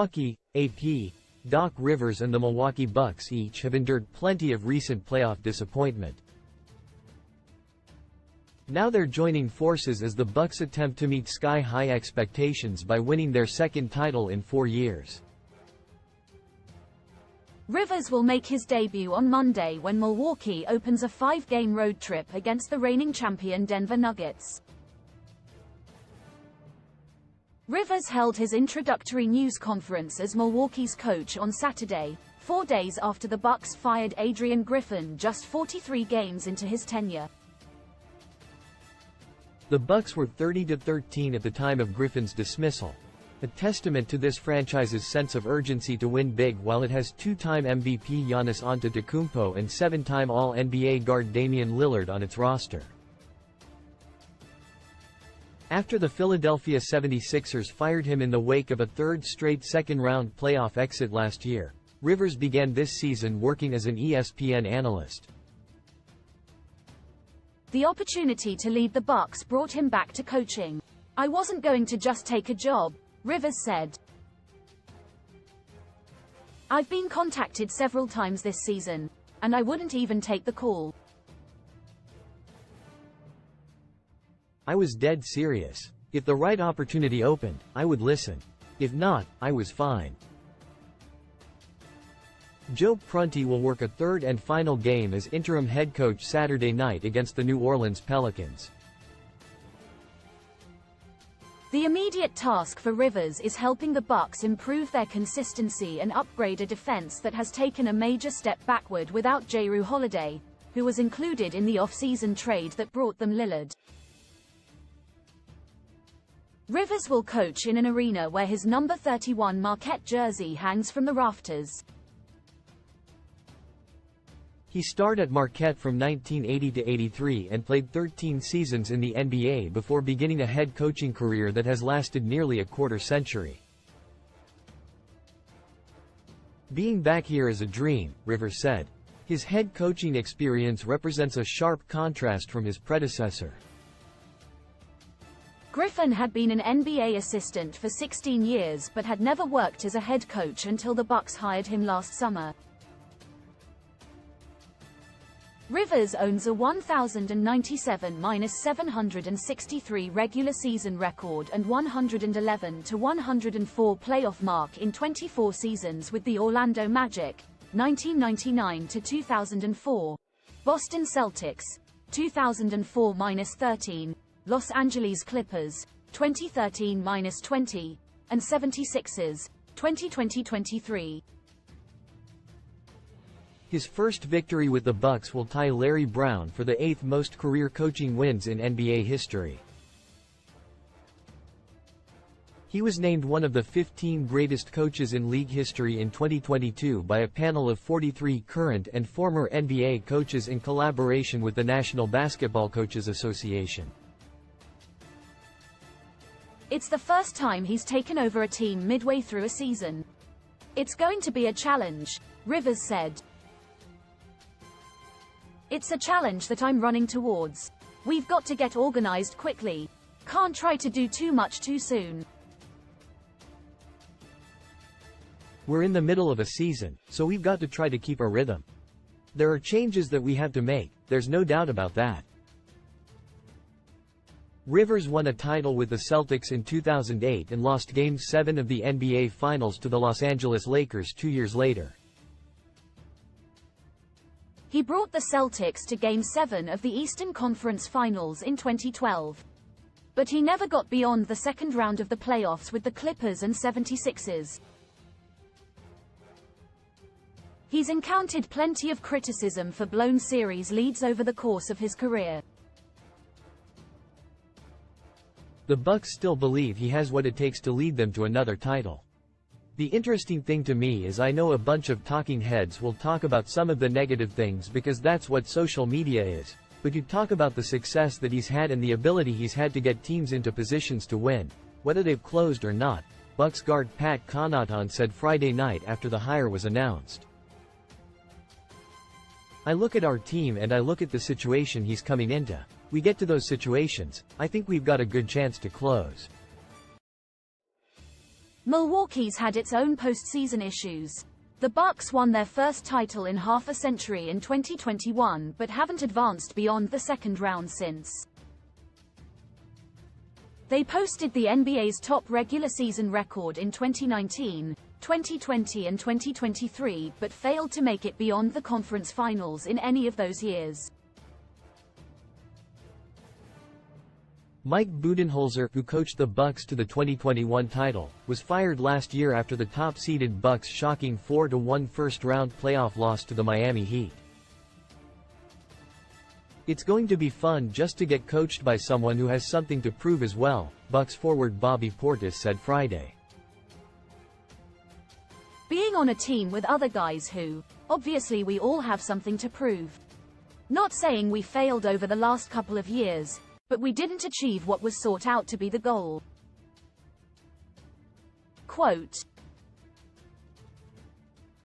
Milwaukee, AP, Doc Rivers and the Milwaukee Bucks each have endured plenty of recent playoff disappointment. Now they're joining forces as the Bucks attempt to meet sky-high expectations by winning their second title in 4 years. Rivers will make his debut on Monday when Milwaukee opens a 5-game road trip against the reigning champion Denver Nuggets. Rivers held his introductory news conference as Milwaukee's coach on Saturday, 4 days after the Bucks fired Adrian Griffin just 43 games into his tenure. The Bucks were 30-13 at the time of Griffin's dismissal, a testament to this franchise's sense of urgency to win big while it has 2-time MVP Giannis Antetokounmpo and 7-time All-NBA guard Damian Lillard on its roster. After the Philadelphia 76ers fired him in the wake of a third straight second-round playoff exit last year, Rivers began this season working as an ESPN analyst. The opportunity to lead the Bucks brought him back to coaching. "I wasn't going to just take a job," Rivers said. "I've been contacted several times this season, and I wouldn't even take the call. I was dead serious. If the right opportunity opened, I would listen. If not, I was fine." Joe Prunty will work a third and final game as interim head coach Saturday night against the New Orleans Pelicans. The immediate task for Rivers is helping the Bucks improve their consistency and upgrade a defense that has taken a major step backward without Jrue Holiday, who was included in the off-season trade that brought them Lillard. Rivers will coach in an arena where his number 31 Marquette jersey hangs from the rafters. He starred at Marquette from 1980 to 83 and played 13 seasons in the NBA before beginning a head coaching career that has lasted nearly a quarter-century. "Being back here is a dream," Rivers said. His head coaching experience represents a sharp contrast from his predecessor. Griffin had been an NBA assistant for 16 years but had never worked as a head coach until the Bucks hired him last summer. Rivers owns a 1,097-763 regular season record and 111-104 playoff mark in 24 seasons with the Orlando Magic, 1999 to 2004, Boston Celtics, 2004-13, Los Angeles Clippers, 2013-20, and 76ers, 2020-23. His first victory with the Bucks will tie Larry Brown for the 8th most career coaching wins in NBA history. He was named one of the 15 greatest coaches in league history in 2022 by a panel of 43 current and former NBA coaches in collaboration with the National Basketball Coaches Association. It's the first time he's taken over a team midway through a season. "It's going to be a challenge," Rivers said. "It's a challenge that I'm running towards. We've got to get organized quickly. Can't try to do too much too soon. We're in the middle of a season, so we've got to try to keep a rhythm. There are changes that we have to make, there's no doubt about that." Rivers won a title with the Celtics in 2008 and lost Game 7 of the NBA Finals to the Los Angeles Lakers 2 years later. He brought the Celtics to Game 7 of the Eastern Conference Finals in 2012. But he never got beyond the second round of the playoffs with the Clippers and 76ers. He's encountered plenty of criticism for blown series leads over the course of his career. The Bucks still believe he has what it takes to lead them to another title. The interesting thing to me is I know a bunch of talking heads will talk about some of the negative things because that's what social media is, but you talk about the success that he's had and the ability he's had to get teams into positions to win, whether they've closed or not, Bucks guard Pat Connaughton said Friday night after the hire was announced. "I look at our team and I look at the situation he's coming into. We get to those situations, I think we've got a good chance to close." Milwaukee's had its own postseason issues. The Bucks won their first title in half a century in 2021 but haven't advanced beyond the second round since. They posted the NBA's top regular season record in 2019, 2020 and 2023 but failed to make it beyond the conference finals in any of those years. Mike Budenholzer, who coached the Bucks to the 2021 title, was fired last year after the top-seeded Bucks' shocking 4-1 first-round playoff loss to the Miami Heat. "It's going to be fun just to get coached by someone who has something to prove as well," Bucks forward Bobby Portis said Friday. "Being on a team with other guys who, obviously we all have something to prove. Not saying we failed over the last couple of years, but we didn't achieve what was sought out to be the goal." Quote,